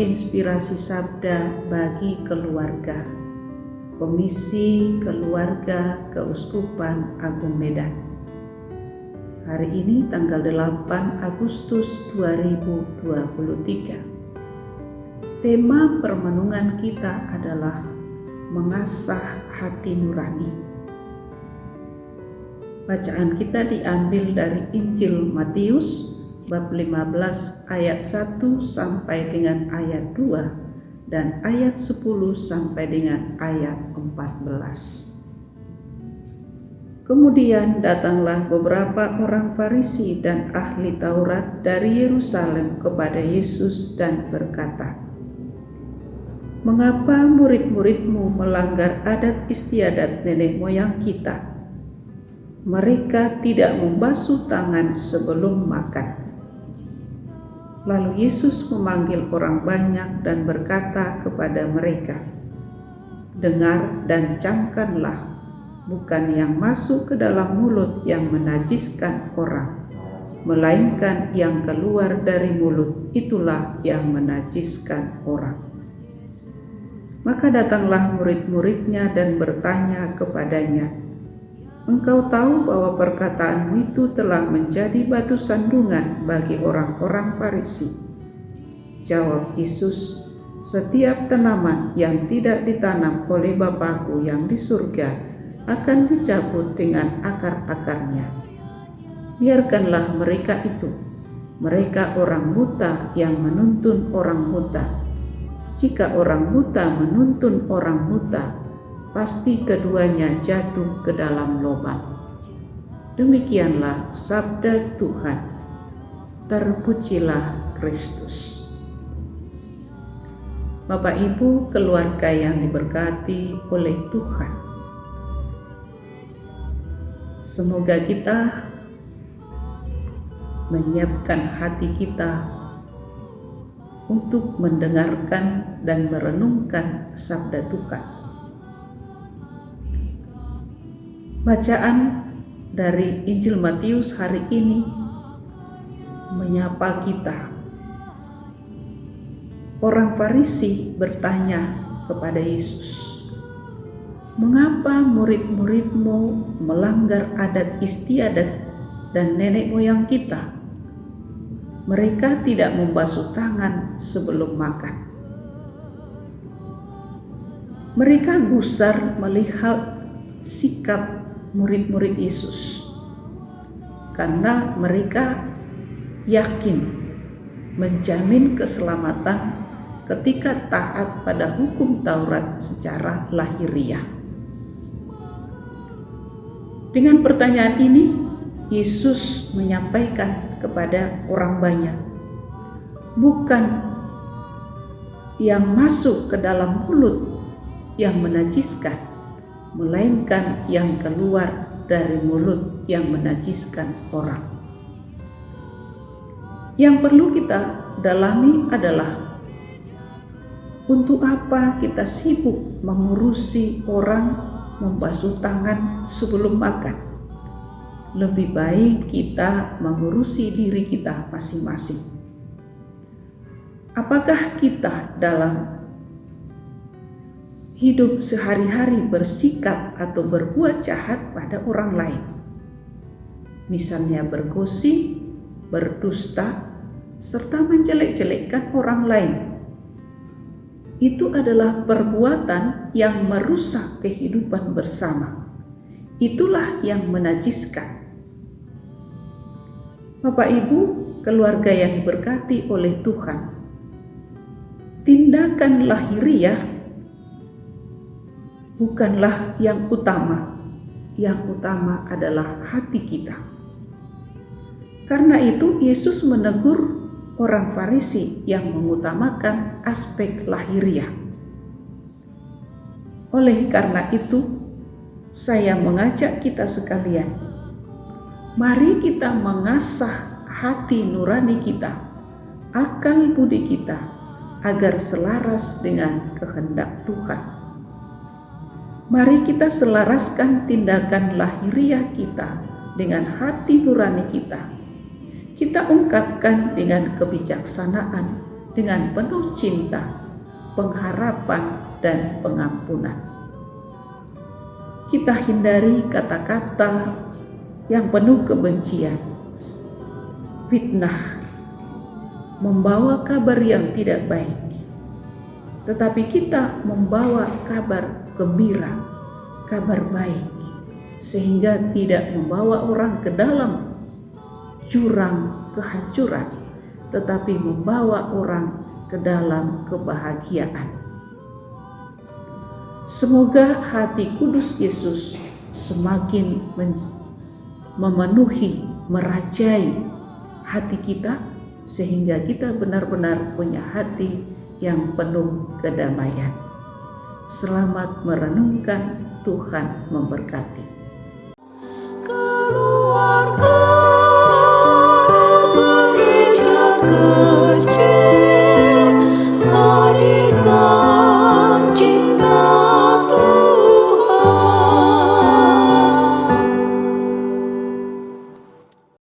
inspirasi sabda bagi keluarga. Komisi Keluarga Keuskupan Agung Medan. Hari ini tanggal 8 Agustus 2023. Tema permenungan kita adalah mengasah hati nurani. Bacaan kita diambil dari Injil Matius bab 15 ayat 1 sampai dengan ayat 2 dan ayat 10 sampai dengan ayat 14. Kemudian datanglah beberapa orang Farisi dan ahli Taurat dari Yerusalem kepada Yesus dan berkata, "Mengapa murid-muridmu melanggar adat istiadat nenek moyang kita? Mereka tidak membasuh tangan sebelum makan." Lalu Yesus memanggil orang banyak dan berkata kepada mereka, "Dengar dan camkanlah, bukan yang masuk ke dalam mulut yang menajiskan orang, melainkan yang keluar dari mulut, itulah yang menajiskan orang." Maka datanglah murid-muridnya dan bertanya kepadanya, "Engkau tahu bahwa perkataanmu itu telah menjadi batu sandungan bagi orang-orang Farisi." Jawab Yesus, "Setiap tanaman yang tidak ditanam oleh Bapa-Ku yang di surga akan dicabut dengan akar-akarnya. Biarkanlah mereka itu, mereka orang buta yang menuntun orang buta. Jika orang buta menuntun orang buta, pasti keduanya jatuh ke dalam lubang." Demikianlah sabda Tuhan. Terpujilah Kristus. Bapak Ibu, keluarga yang diberkati oleh Tuhan, semoga kita menyiapkan hati kita untuk mendengarkan dan merenungkan sabda Tuhan. Bacaan dari Injil Matius hari ini menyapa kita. Orang Farisi bertanya kepada Yesus, "Mengapa murid-muridmu melanggar adat istiadat dan nenek moyang kita? Mereka tidak membasuh tangan sebelum makan." Mereka gusar melihat sikap murid-murid Yesus karena mereka yakin menjamin keselamatan ketika taat pada hukum Taurat secara lahiriah. Dengan pertanyaan ini, Yesus menyampaikan kepada orang banyak, bukan yang masuk ke dalam mulut yang menajiskan, melainkan yang keluar dari mulut yang menajiskan orang. Yang perlu kita dalami adalah, untuk apa kita sibuk mengurusi orang membasuh tangan sebelum makan? Lebih baik kita mengurusi diri kita masing-masing. Apakah kita dalam hidup sehari-hari bersikap atau berbuat jahat pada orang lain? Misalnya bergosip, berdusta, serta menjelek-jelekkan orang lain. Itu adalah perbuatan yang merusak kehidupan bersama. Itulah yang menajiskan. Bapak Ibu, keluarga yang diberkati oleh Tuhan, tindakan lahiriah bukanlah yang utama. Yang utama adalah hati kita. Karena itu Yesus menegur orang Farisi yang mengutamakan aspek lahiriah. Oleh karena itu, saya mengajak kita sekalian, mari kita mengasah hati nurani kita, akal budi kita, agar selaras dengan kehendak Tuhan. Mari kita selaraskan tindakan lahiriah kita dengan hati nurani kita. Kita ungkapkan dengan kebijaksanaan dengan penuh cinta, pengharapan, dan pengampunan. Kita hindari kata-kata yang penuh kebencian, fitnah, membawa kabar yang tidak baik, tetapi kita membawa kabar gembira, kabar baik, sehingga tidak membawa orang ke dalam jurang kehancuran, tetapi membawa orang ke dalam kebahagiaan. Semoga hati kudus Yesus semakin memenuhi, merajai hati kita, sehingga kita benar-benar punya hati yang penuh kedamaian. Selamat merenungkan, Tuhan memberkati.